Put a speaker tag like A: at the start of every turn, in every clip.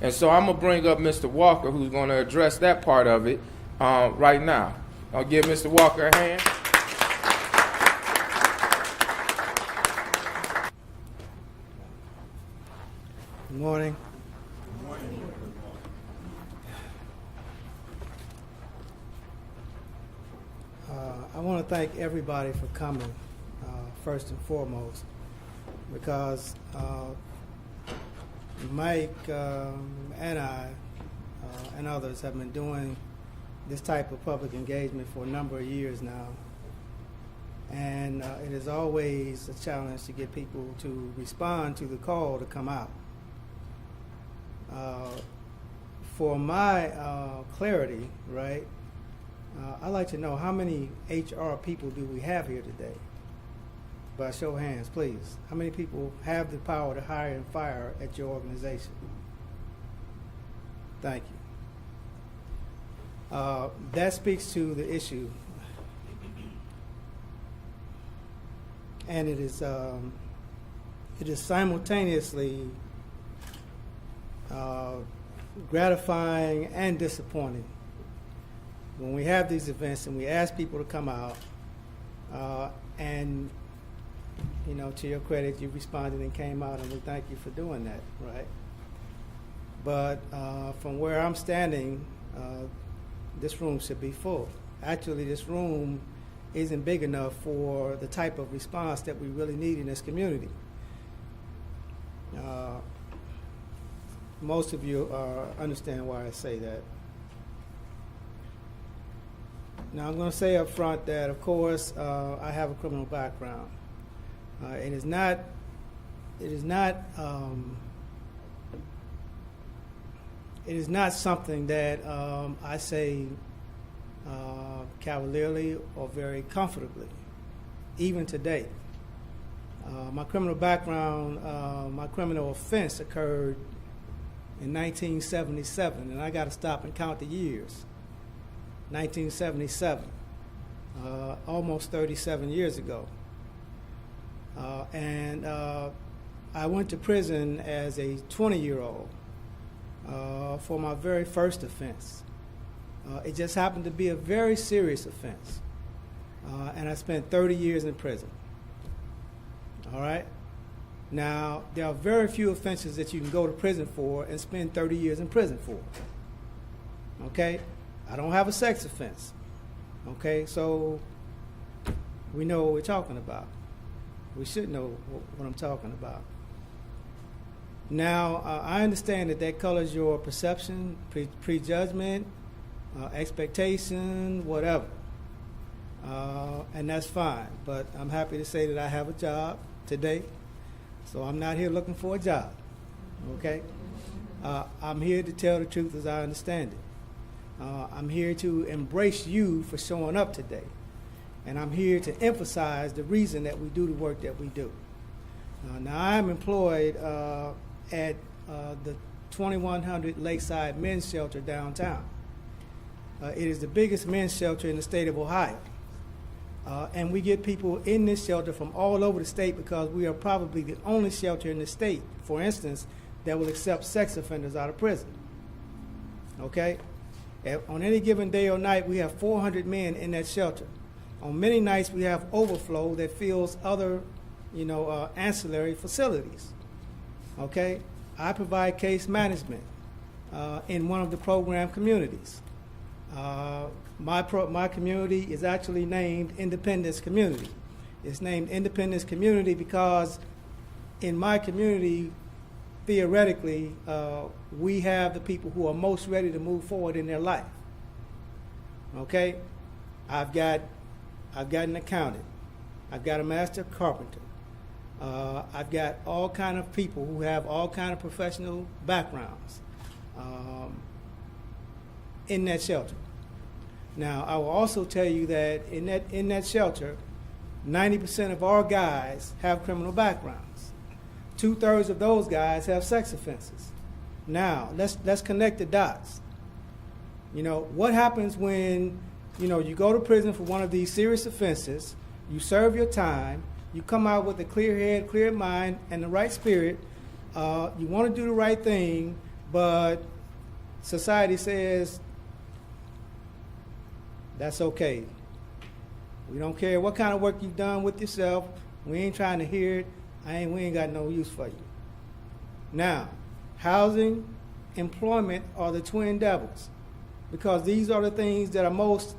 A: And so I'm going to bring up Mr. Walker, who's going to address that part of it right now. I'll give Mr. Walker a hand.
B: Good morning.
C: Good morning.
B: I want to thank everybody for coming, first and foremost, because Mike and I and others have been doing this type of public engagement for a number of years now. And it is always a challenge to get people to respond to the call to come out. For my clarity, right, I'd like to know how many HR people do we have here today? By show of hands, please. How many people have the power to hire and fire at your organization? Thank you. That speaks to the issue. And it is simultaneously gratifying and disappointing when we have these events and we ask people to come out, and you know, to your credit, you responded and came out, and we thank you for doing that, right? But from where I'm standing, this room should be full. Actually, this room isn't big enough for the type of response that we really need in this community. Most of you understand why I say that. Now, I'm going to say up front that, of course, I have a criminal background. It is not something that I say cavalierly or very comfortably, even today. My criminal background, my criminal offense occurred in 1977, and I got to stop and count the years. 1977, almost 37 years ago. And I went to prison as a 20-year-old for my very first offense. It just happened to be a very serious offense. And I spent 30 years in prison. All right? Now, there are very few offenses that you can go to prison for and spend 30 years in prison for. Okay? I don't have a sex offense. Okay? So we know what we're talking about. We should know what I'm talking about. Now, I understand that colors your perception, prejudgment, expectation, whatever. And that's fine. But I'm happy to say that I have a job today. So I'm not here looking for a job. Okay? I'm here to tell the truth as I understand it. I'm here to embrace you for showing up today. And I'm here to emphasize the reason that we do the work that we do. Now, I'm employed at the 2100 Lakeside Men's Shelter downtown. It is the biggest men's shelter in the state of Ohio. And we get people in this shelter from all over the state because we are probably the only shelter in the state, for instance, that will accept sex offenders out of prison. Okay? On any given day or night, we have 400 men in that shelter. On many nights, we have overflow that fills other, ancillary facilities. Okay? I provide case management in one of the program communities. My community is actually named Independence Community. It's named Independence Community because in my community, theoretically, we have the people who are most ready to move forward in their life. Okay? I've got an accountant. I've got a master carpenter. I've got all kind of people who have all kind of professional backgrounds in that shelter. Now, I will also tell you that in that shelter, 90% of our guys have criminal backgrounds. 2/3 of those guys have sex offenses. Now, let's connect the dots. What happens when, you go to prison for one of these serious offenses, you serve your time, you come out with a clear head, clear mind, and the right spirit, you want to do the right thing, but society says that's okay. We don't care what kind of work you've done with yourself. We ain't trying to hear it. We ain't got no use for you. Now, housing, employment are the twin devils, because these are the things that are most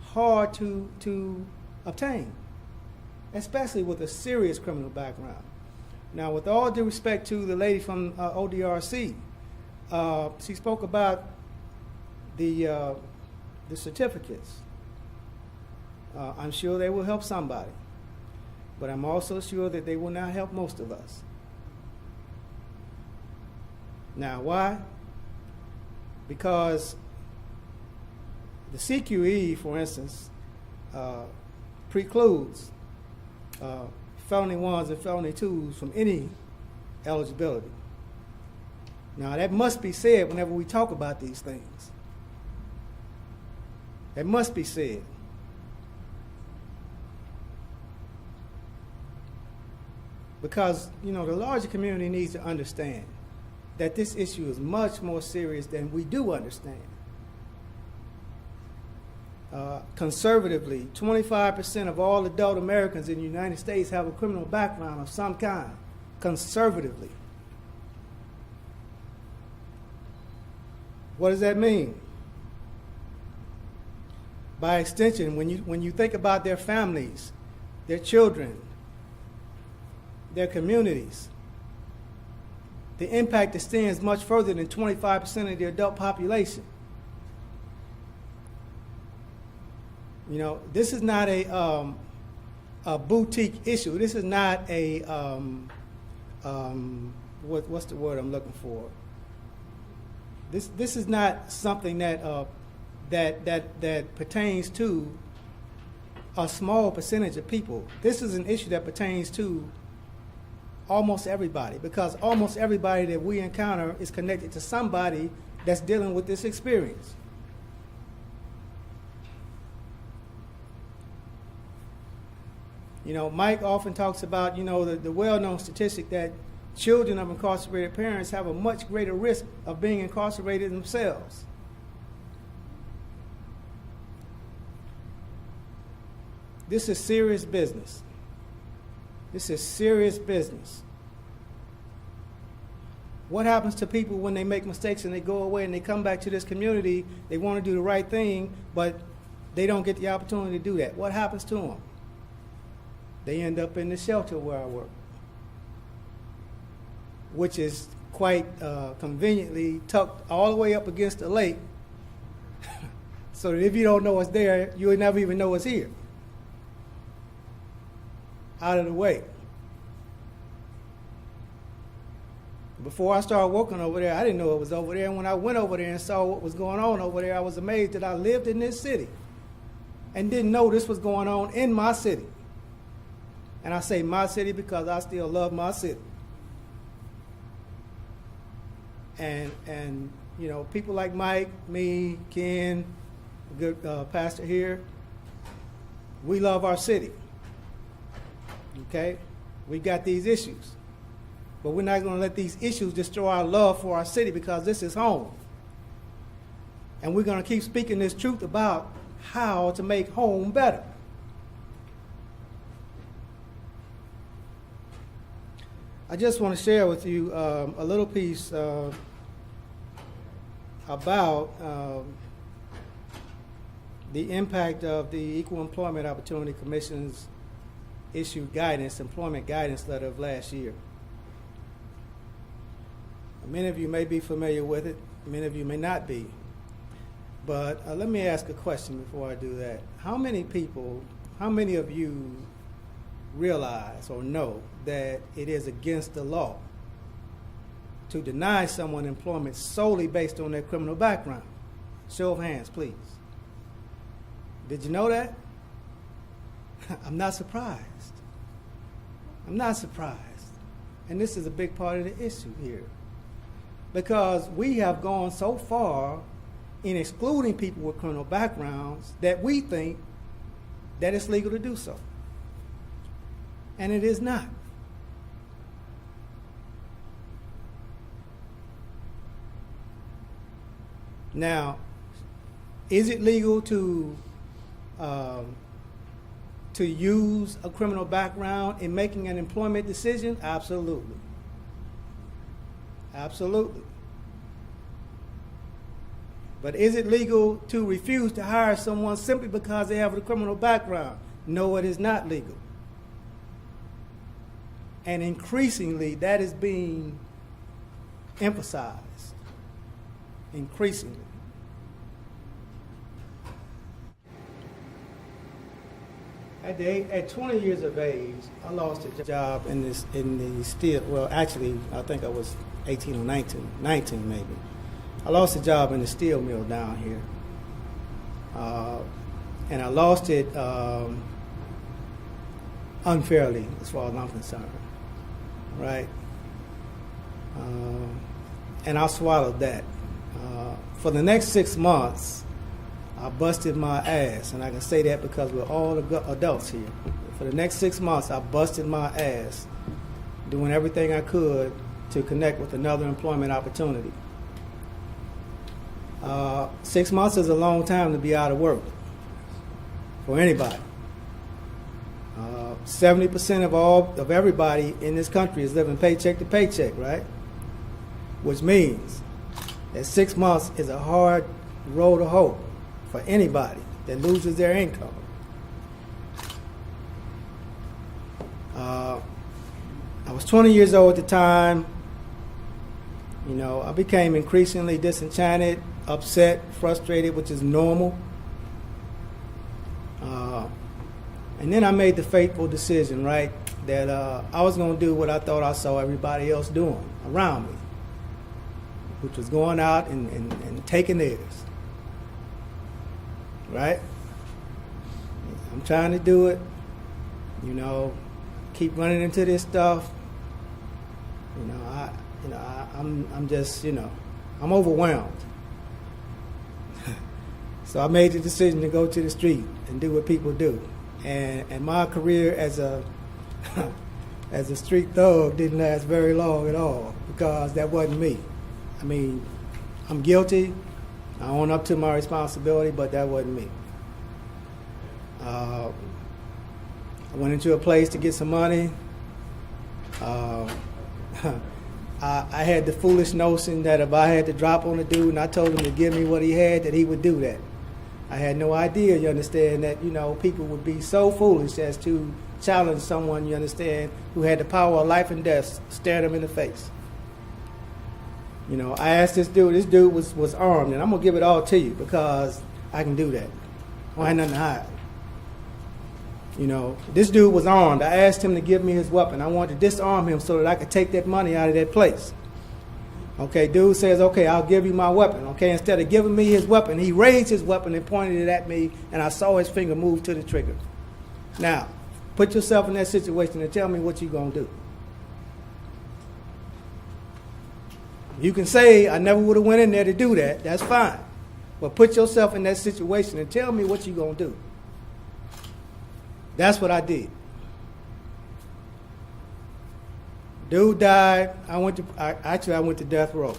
B: hard to obtain, especially with a serious criminal background. Now, with all due respect to the lady from ODRC, she spoke about the certificates. I'm sure they will help somebody, but I'm also sure that they will not help most of us. Now, why? Because the CQE, for instance, precludes felony 1s and felony 2s from any eligibility. Now, that must be said whenever we talk about these things. That must be said. Because, the larger community needs to understand that this issue is much more serious than we do understand. Conservatively, 25% of all adult Americans in the United States have a criminal background of some kind, conservatively. What does that mean? By extension, when you think about their families, their children, their communities, the impact extends much further than 25% of the adult population. This is not a boutique issue. This is not a what's the word I'm looking for? This is not something that pertains to a small percentage of people. This is an issue that pertains to almost everybody, because almost everybody that we encounter is connected to somebody that's dealing with this experience. Mike often talks about, the well-known statistic that children of incarcerated parents have a much greater risk of being incarcerated themselves. This is serious business. This is serious business. What happens to people when they make mistakes and they go away and they come back to this community? They want to do the right thing, but they don't get the opportunity to do that. What happens to them? They end up in the shelter where I work, which is quite conveniently tucked all the way up against the lake, so that if you don't know what's there, you'll never even know it's here. Out of the way. Before I started working over there, I didn't know it was over there. And when I went over there and saw what was going on over there, I was amazed that I lived in this city and didn't know this was going on in my city. And I say my city because I still love my city. And people like Mike, me, Ken, good pastor here, we love our city. Okay? We got these issues. But we're not going to let these issues destroy our love for our city, because this is home. And we're going to keep speaking this truth about how to make home better. I just want to share with you a little piece about the impact of the Equal Employment Opportunity Commission's issued guidance, employment guidance letter of last year. Many of you may be familiar with it, many of you may not be. But let me ask a question before I do that. How many of you realize or know that it is against the law to deny someone employment solely based on their criminal background? Show of hands, please. Did you know that? I'm not surprised. I'm not surprised. And this is a big part of the issue here. Because we have gone so far in excluding people with criminal backgrounds that we think that it's legal to do so. And it is not. It Now, is it legal to use a criminal background in making an employment decision? Absolutely. Absolutely. But is it legal to refuse to hire someone simply because they have a criminal background? No, it is not legal. And increasingly, that is being emphasized. Increasingly. At 20 years of age, I lost a job in the steel. Well, actually, I think I was 18 or 19 maybe. I lost a job in the steel mill down here, and I lost it unfairly, as far as I'm concerned. Right? And I swallowed that. For the next 6 months, I busted my ass, and I can say that because we're all adults here. For the next 6 months, I busted my ass doing everything I could to connect with another employment opportunity. 6 months is a long time to be out of work for anybody. 70% of everybody in this country is living paycheck to paycheck, right? Which means that 6 months is a hard road to hoe for anybody that loses their income. I was 20 years old at the time. You know, I became increasingly disenchanted, upset, frustrated, which is normal. And then I made the fateful decision, right, that I was going to do what I thought I saw everybody else doing around me, which was going out and taking theirs. Right? I'm trying to do it, you know, keep running into this stuff. I'm just, I'm overwhelmed. So I made the decision to go to the street and do what people do. And my career as a as a street thug didn't last very long at all, because that wasn't me. I mean, I'm guilty. I own up to my responsibility, but that wasn't me. I went into a place to get some money. I had the foolish notion that if I had to drop on a dude and I told him to give me what he had, that he would do that. I had no idea, you understand, that, people would be so foolish as to challenge someone, you understand, who had the power of life and death staring them in the face. I asked this dude was armed, and I'm going to give it all to you because I can do that. I had nothing to hide. This dude was armed. I asked him to give me his weapon. I wanted to disarm him so that I could take that money out of that place. Okay, dude says, okay, I'll give you my weapon. Okay, instead of giving me his weapon, he raised his weapon and pointed it at me, and I saw his finger move to the trigger. Now, put yourself in that situation and tell me what you're going to do. You can say, I never would have went in there to do that. That's fine. But put yourself in that situation and tell me what you're going to do. That's what I did. Dude died. I went to death row.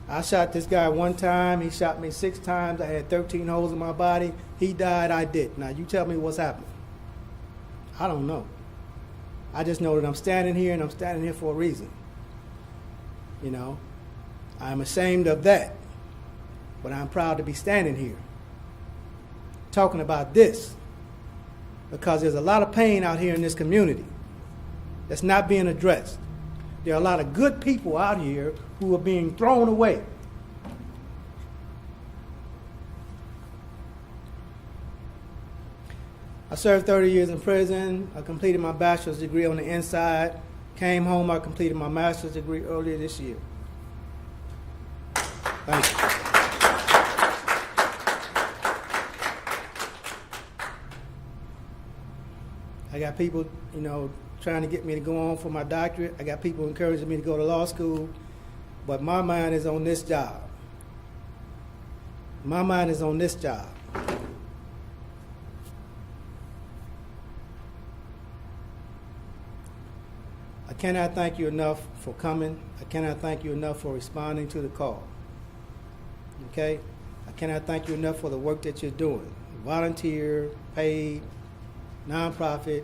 B: I shot this guy one time. He shot me 6 times. I had 13 holes in my body. He died. I did. Now, you tell me what's happening. I don't know. I just know that I'm standing here, and I'm standing here for a reason. I'm ashamed of that. But I'm proud to be standing here talking about this, because there's a lot of pain out here in this community that's not being addressed. There are a lot of good people out here who are being thrown away. I served 30 years in prison. I completed my bachelor's degree on the inside. Came home, I completed my master's degree earlier this year. Thank you. I got people, trying to get me to go on for my doctorate. I got people encouraging me to go to law school. But my mind is on this job. My mind is on this job. I cannot thank you enough for coming. I cannot thank you enough for responding to the call. Okay? I cannot thank you enough for the work that you're doing. Volunteer, paid, nonprofit.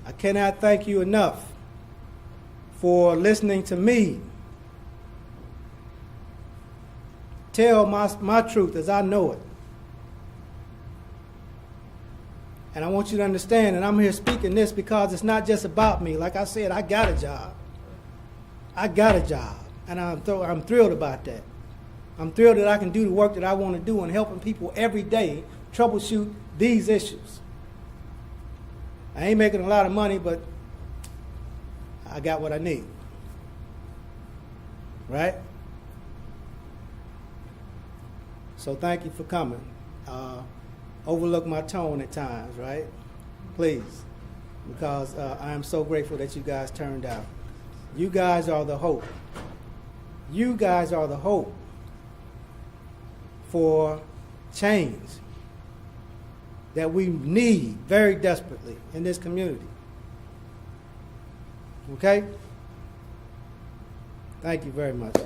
B: I cannot thank you enough for listening to me tell my truth as I know it. And I want you to understand that I'm here speaking this because it's not just about me. Like I said, I got a job. I got a job. And I'm thrilled about that. I'm thrilled that I can do the work that I want to do and helping people every day troubleshoot these issues. I ain't making a lot of money, but I got what I need. Right? So thank you for coming. Overlook my tone at times, right? Please. Because I am so grateful that you guys turned out. You guys are the hope. You guys are the hope for change that we need very desperately in this community. Okay? Thank you very much.